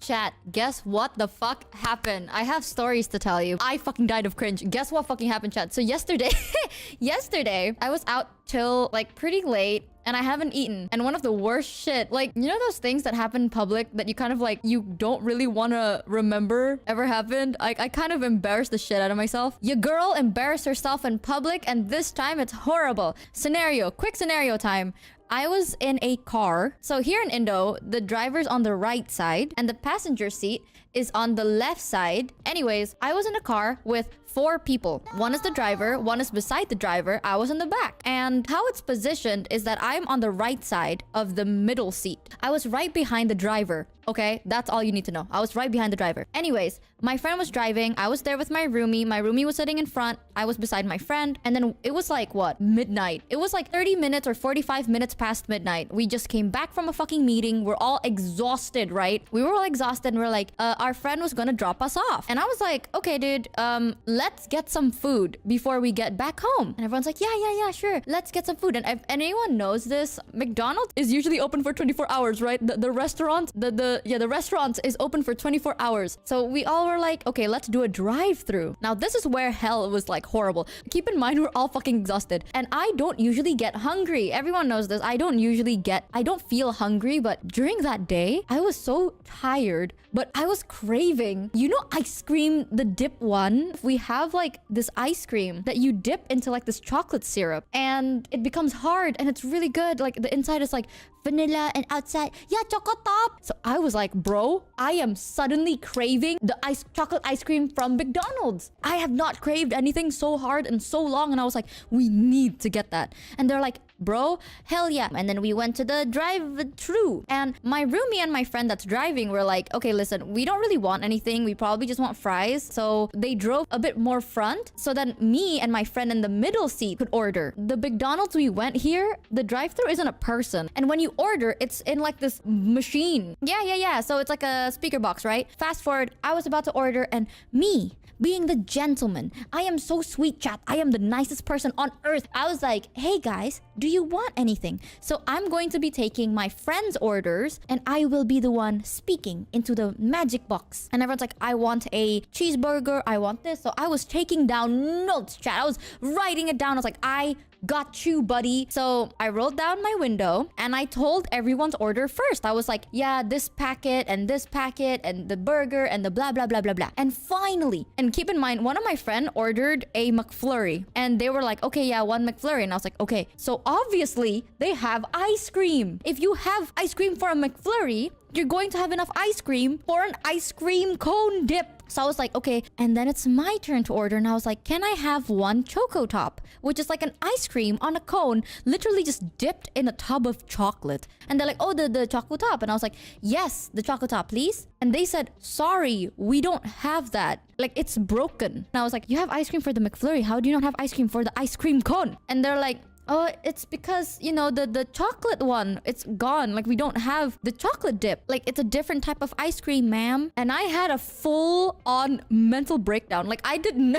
Chat, guess what the fuck happened? I have stories to tell you. I fucking died of cringe. Guess what fucking happened, chat? So yesterday, I was out till like pretty late and I haven't eaten. And one of the worst shit, like, you know those things that happen in public that you kind of like, you don't really want to remember ever happened? I kind of embarrassed the shit out of myself. Your girl embarrassed herself in public and this time it's horrible. Quick scenario time. I was in a car. So here in Indo, the driver's on the right side and the passenger seat is on the left side. Anyways, I was in a car with 4 people. One is the driver, one is beside the driver, I was in the back. And how it's positioned is that I'm on the right side of the middle seat. I was right behind the driver. Okay, that's all you need to know. I was right behind the driver. Anyways, my friend was driving. I was there with my roomie. My roomie was sitting in front. I was beside my friend. And then it was like, what? Midnight. It was like 30 minutes or 45 minutes past midnight. We just came back from a fucking meeting. We're all exhausted, right? We were all exhausted and we're like, our friend was gonna drop us off. And I was like, okay, dude, let's get some food before we get back home. And everyone's like, yeah, sure. Let's get some food. And if anyone knows this, McDonald's is usually open for 24 hours, right? The restaurant, the restaurant is open for 24 hours. So we all were like, okay, let's do a drive-thru. Now, this is where hell was like horrible. Keep in mind, we're all fucking exhausted. And I don't usually get hungry. Everyone knows this. I don't feel hungry. But during that day, I was so tired. But I was craving, you know, ice cream, the dip one. We have like this ice cream that you dip into like this chocolate syrup. And it becomes hard and it's really good. Like the inside is like vanilla and outside, yeah, choco top. So I was like, bro, I am suddenly craving the chocolate ice cream from McDonald's. I have not craved anything so hard and so long. And I was like, we need to get that. And they're like, bro, hell yeah. And then we went to the drive-thru. And my roomie and my friend that's driving were like, okay, listen, we don't really want anything. We probably just want fries. So they drove a bit more front so that me and my friend in the middle seat could order. The McDonald's we went here, the drive-thru isn't a person. And when you order, it's in like this machine. Yeah. So it's like a speaker box, right? Fast forward, I was about to order and me, being the gentleman, I am so sweet, chat. I am the nicest person on earth. I was like, hey guys, do you want anything? So I'm going to be taking my friend's orders and I will be the one speaking into the magic box. And everyone's like, I want a cheeseburger. I want this. So I was taking down notes, chat. I was writing it down. I was like, I got you, buddy. So I rolled down my window and I told everyone's order first. I was like, yeah, this packet and the burger and the blah, blah, blah, blah, blah. And finally, and keep in mind, one of my friend ordered a McFlurry and they were like, okay, yeah, 1 McFlurry. And I was like, okay, so obviously they have ice cream. If you have ice cream for a McFlurry, you're going to have enough ice cream for an ice cream cone dip. So I was like, okay. And then it's my turn to order. And I was like, can I have 1 Choco Top? Which is like an ice cream on a cone, literally just dipped in a tub of chocolate. And they're like, oh, the Choco Top. And I was like, yes, the Choco Top, please. And they said, sorry, we don't have that. Like, it's broken. And I was like, you have ice cream for the McFlurry. How do you not have ice cream for the ice cream cone? And they're like, oh, it's because, you know, the chocolate one, it's gone. Like, we don't have the chocolate dip. Like, it's a different type of ice cream, ma'am. And I had a full-on mental breakdown. Like, I didn't...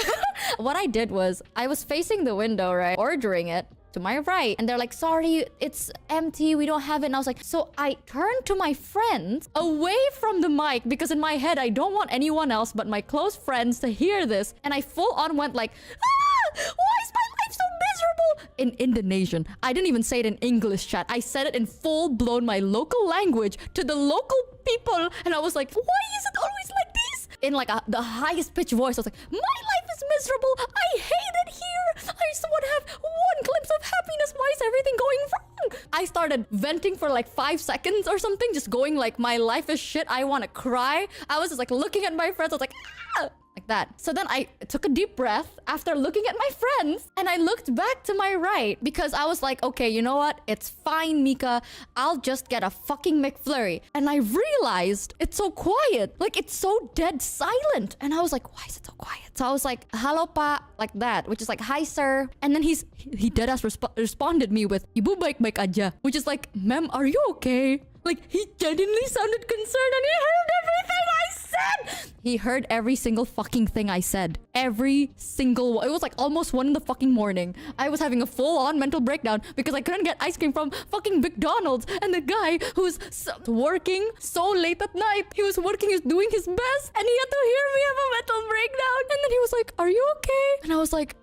What I did was, I was facing the window, right? Ordering it to my right. And they're like, sorry, it's empty. We don't have it. And I was like, so I turned to my friends away from the mic because in my head, I don't want anyone else but my close friends to hear this. And I full-on went like, ah! Why is my life so miserable? In Indonesian. I didn't even say it in English, chat. I said it in full-blown my local language to the local people. And I was like, why is it always like this? In like the highest pitch voice, I was like, my life is miserable. I hate it here. I just want to have 1 glimpse of happiness. Why is everything going wrong? I started venting for like 5 seconds or something, just going like, my life is shit. I want to cry. I was just like looking at my friends. I was like, ah! Like that. So then I took a deep breath after looking at my friends and I looked back to my right because I was like, okay, you know what? It's fine, Mika. I'll just get a fucking McFlurry. And I realized it's so quiet. Like, it's so dead silent. And I was like, why is it so quiet? So I was like, hello, pa, like that, which is like, hi, sir. And then he deadass responded me with, Ibu baik-baik aja, which is like, ma'am, are you okay? Like, he genuinely sounded concerned and he heard everything I said. He heard every single fucking thing I said. Every single one. It was like almost 1 in the fucking morning. I was having a full-on mental breakdown because I couldn't get ice cream from fucking McDonald's. And the guy who's working so late at night, he was doing his best, and he had to hear me have a mental breakdown. And then he was like, "Are you okay?" And I was like,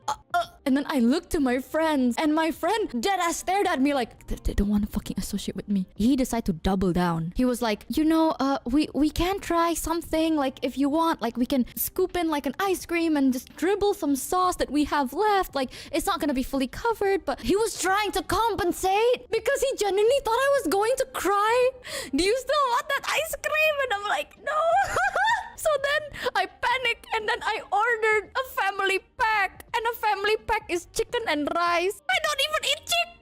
And then I looked to my friends, and my friend deadass stared at me like, they don't want to fucking associate with me. He decided to double down. He was like, we can try something. Like, if you want, like, we can scoop in like an ice cream and just dribble some sauce that we have left. Like, it's not gonna be fully covered. But he was trying to compensate because he genuinely thought I was going to cry. Do you still want that ice cream? And I'm like, no. So then I panicked, and then I ordered a family pack. And a family pack is chicken and rice. I don't even eat chicken.